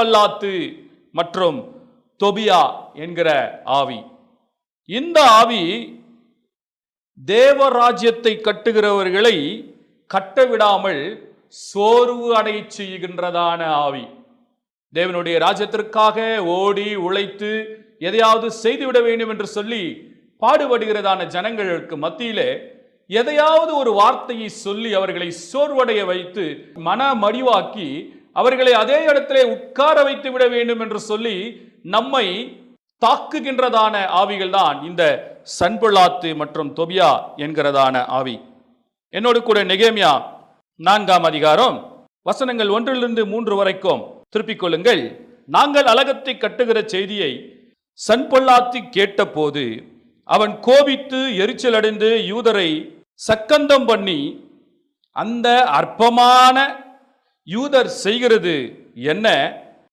Sanballat மற்றும் தொபியா என்கிற ஆவி. இந்த ஆவி தேவராஜ்யத்தை கட்டுகிறவர்களை கட்டவிடாமல் சோர்வு அடைய செய்கின்றதான ஆவி. தேவனுடைய ராஜ்யத்திற்காக ஓடி உழைத்து எதையாவது செய்துவிட வேண்டும் என்று சொல்லி பாடுபடுகிறதான ஜனங்களுக்கு மத்தியிலே எதையாவது ஒரு வார்த்தையை சொல்லி அவர்களை சோர்வடைய வைத்து மனமடிவாக்கி அவர்களை அதே இடத்திலே உட்கார வைத்து விட வேண்டும் என்று சொல்லி நம்மை தாக்குகின்றதான ஆவிகள் தான் இந்த சன்பல்லாத்து மற்றும் தொபியா என்கிறதான ஆவி. என்னோடு கூட நெகேமியா 4ஆம் அதிகாரம் வசனங்கள் 1-3 வரைக்கும் திருப்பிக் கொள்ளுங்கள். நாங்கள் அலகத்தை கட்டுகிற செய்தியை சன்பல்லாத்து கேட்டபோது அவன் கோபித்து எரிச்சல் அடைந்து யூதரை சக்கந்தம் பண்ணி, அந்த அற்பமான யூதர் செய்கிறது என்ன?